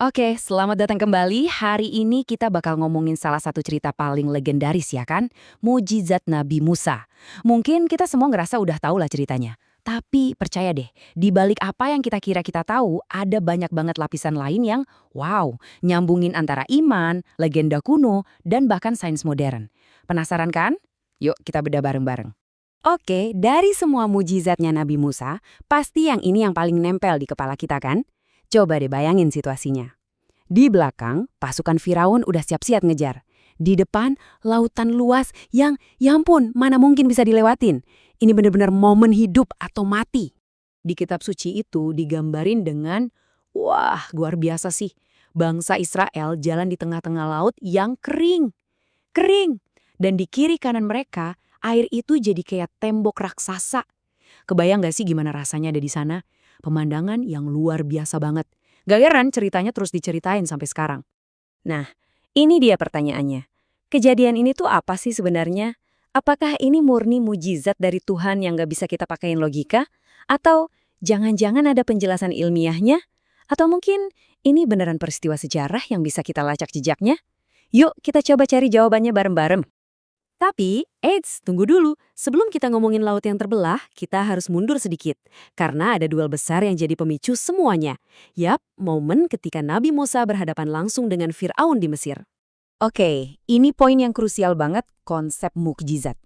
Oke, selamat datang kembali. Hari ini kita bakal ngomongin salah satu cerita paling legendaris ya kan? Mujizat Nabi Musa. Mungkin kita semua ngerasa udah tahu lah ceritanya. Tapi percaya deh, di balik apa yang kita kira kita tahu, ada banyak banget lapisan lain yang wow, nyambungin antara iman, legenda kuno, dan bahkan sains modern. Penasaran kan? Yuk kita bedah bareng-bareng. Oke, dari semua mujizatnya Nabi Musa, pasti yang ini yang paling nempel di kepala kita kan? Coba deh bayangin situasinya. Di belakang, pasukan Firaun udah siap-siap ngejar. Di depan, lautan luas yang, ya ampun, mana mungkin bisa dilewatin. Ini benar-benar momen hidup atau mati. Di kitab suci itu digambarin dengan, wah, luar biasa sih. Bangsa Israel jalan di tengah-tengah laut yang kering. Kering. Dan di kiri kanan mereka, air itu jadi kayak tembok raksasa. Kebayang gak sih gimana rasanya ada di sana? Pemandangan yang luar biasa banget. Gak heran ceritanya terus diceritain sampai sekarang. Nah, ini dia pertanyaannya. Kejadian ini tuh apa sih sebenarnya? Apakah ini murni mujizat dari Tuhan yang gak bisa kita pakein logika? Atau jangan-jangan ada penjelasan ilmiahnya? Atau mungkin ini beneran peristiwa sejarah yang bisa kita lacak jejaknya? Yuk kita coba cari jawabannya bareng-bareng. Tapi, eits, tunggu dulu. Sebelum kita ngomongin laut yang terbelah, kita harus mundur sedikit. Karena ada duel besar yang jadi pemicu semuanya. Yap, momen ketika Nabi Musa berhadapan langsung dengan Fir'aun di Mesir. Oke, ini poin yang krusial banget, konsep mukjizat.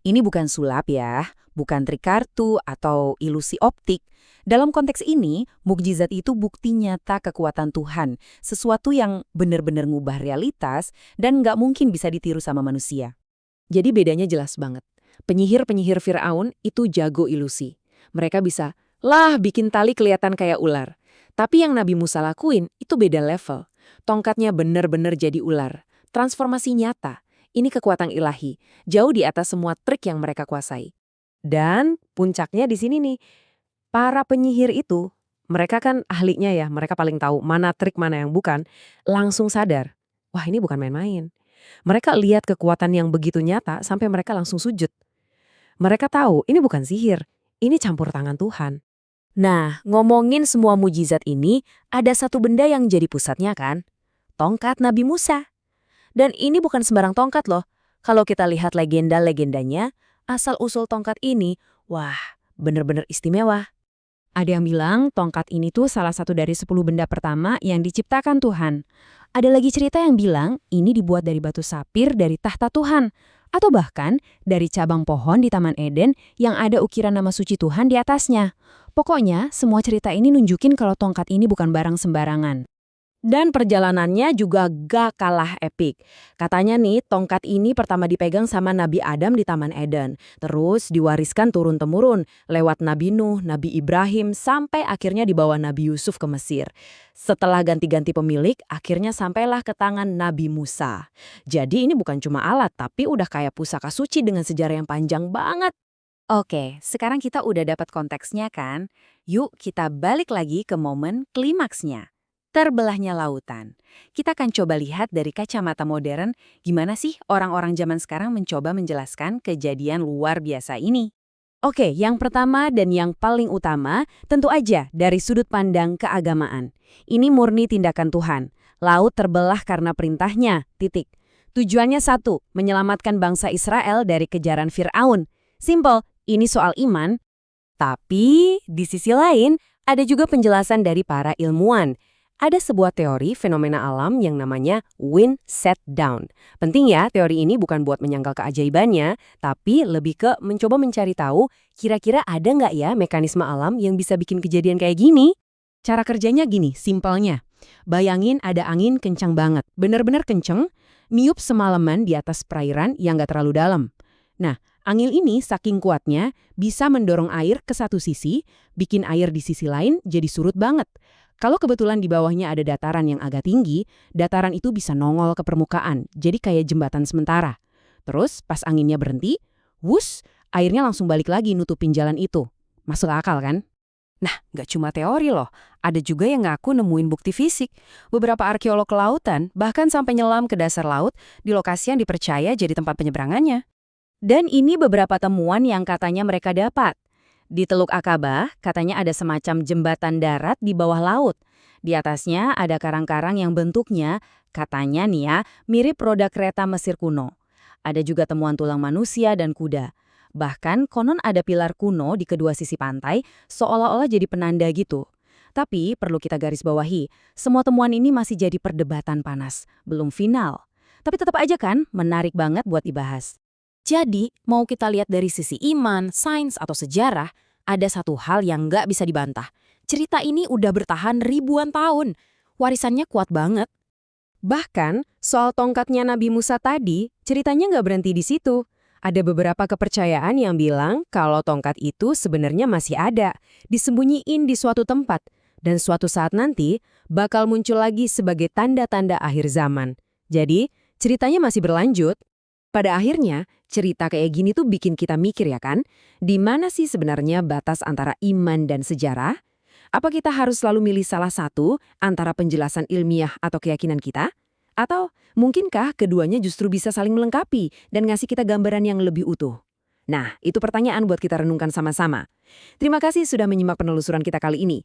Ini bukan sulap ya, bukan trik kartu atau ilusi optik. Dalam konteks ini, mukjizat itu bukti nyata kekuatan Tuhan, sesuatu yang benar-benar ngubah realitas dan nggak mungkin bisa ditiru sama manusia. Jadi bedanya jelas banget. Penyihir-penyihir Firaun itu jago ilusi. Mereka bisa, bikin tali kelihatan kayak ular. Tapi yang Nabi Musa lakuin itu beda level. Tongkatnya bener-bener jadi ular. Transformasi nyata. Ini kekuatan ilahi. Jauh di atas semua trik yang mereka kuasai. Dan puncaknya di sini nih. Para penyihir itu, mereka kan ahlinya ya, mereka paling tahu mana trik mana yang bukan, langsung sadar. Wah, ini bukan main-main. Mereka lihat kekuatan yang begitu nyata sampai mereka langsung sujud. Mereka tahu ini bukan sihir, ini campur tangan Tuhan. Nah, ngomongin semua mujizat ini, ada satu benda yang jadi pusatnya kan? Tongkat Nabi Musa. Dan ini bukan sembarang tongkat loh. Kalau kita lihat legenda-legendanya, asal-usul tongkat ini, wah, bener-bener istimewa. Ada yang bilang tongkat ini tuh salah satu dari 10 benda pertama yang diciptakan Tuhan. Ada lagi cerita yang bilang ini dibuat dari batu sapir dari tahta Tuhan. Atau bahkan dari cabang pohon di Taman Eden yang ada ukiran nama suci Tuhan di atasnya. Pokoknya semua cerita ini nunjukin kalau tongkat ini bukan barang sembarangan. Dan perjalanannya juga gak kalah epik. Katanya nih, tongkat ini pertama dipegang sama Nabi Adam di Taman Eden. Terus diwariskan turun-temurun lewat Nabi Nuh, Nabi Ibrahim, sampai akhirnya dibawa Nabi Yusuf ke Mesir. Setelah ganti-ganti pemilik, akhirnya sampailah ke tangan Nabi Musa. Jadi ini bukan cuma alat, tapi udah kayak pusaka suci dengan sejarah yang panjang banget. Oke, sekarang kita udah dapat konteksnya kan? Yuk kita balik lagi ke momen klimaksnya. Terbelahnya lautan. Kita akan coba lihat dari kacamata modern gimana sih orang-orang zaman sekarang mencoba menjelaskan kejadian luar biasa ini. Oke, yang pertama dan yang paling utama tentu aja dari sudut pandang keagamaan. Ini murni tindakan Tuhan. Laut terbelah karena perintahnya, titik. Tujuannya satu, menyelamatkan bangsa Israel dari kejaran Fir'aun. Simple, ini soal iman. Tapi di sisi lain, ada juga penjelasan dari para ilmuwan. Ada sebuah teori fenomena alam yang namanya wind set down. Penting ya, teori ini bukan buat menyangkal keajaibannya, tapi lebih ke mencoba mencari tahu kira-kira ada nggak ya mekanisme alam yang bisa bikin kejadian kayak gini? Cara kerjanya gini, simpelnya. Bayangin ada angin kencang banget, bener-bener kenceng, niup semalaman di atas perairan yang nggak terlalu dalam. Nah, angin ini saking kuatnya bisa mendorong air ke satu sisi, bikin air di sisi lain jadi surut banget. Kalau kebetulan di bawahnya ada dataran yang agak tinggi, dataran itu bisa nongol ke permukaan, jadi kayak jembatan sementara. Terus pas anginnya berhenti, wus, airnya langsung balik lagi nutupin jalan itu. Masuk akal kan? Nah, nggak cuma teori loh, ada juga yang ngaku nemuin bukti fisik. Beberapa arkeolog kelautan bahkan sampai nyelam ke dasar laut di lokasi yang dipercaya jadi tempat penyeberangannya. Dan ini beberapa temuan yang katanya mereka dapat. Di Teluk Akaba, katanya ada semacam jembatan darat di bawah laut. Di atasnya ada karang-karang yang bentuknya, katanya nih ya, mirip roda kereta Mesir kuno. Ada juga temuan tulang manusia dan kuda. Bahkan konon ada pilar kuno di kedua sisi pantai, seolah-olah jadi penanda gitu. Tapi perlu kita garis bawahi, semua temuan ini masih jadi perdebatan panas, belum final. Tapi tetap aja kan, menarik banget buat dibahas. Jadi, mau kita lihat dari sisi iman, sains, atau sejarah, ada satu hal yang nggak bisa dibantah. Cerita ini udah bertahan ribuan tahun. Warisannya kuat banget. Bahkan, soal tongkatnya Nabi Musa tadi, ceritanya nggak berhenti di situ. Ada beberapa kepercayaan yang bilang kalau tongkat itu sebenarnya masih ada, disembunyiin di suatu tempat, dan suatu saat nanti bakal muncul lagi sebagai tanda-tanda akhir zaman. Jadi, ceritanya masih berlanjut. Pada akhirnya, cerita kayak gini tuh bikin kita mikir ya kan, di mana sih sebenarnya batas antara iman dan sejarah? Apa kita harus selalu milih salah satu antara penjelasan ilmiah atau keyakinan kita? Atau mungkinkah keduanya justru bisa saling melengkapi dan ngasih kita gambaran yang lebih utuh? Nah, itu pertanyaan buat kita renungkan sama-sama. Terima kasih sudah menyimak penelusuran kita kali ini.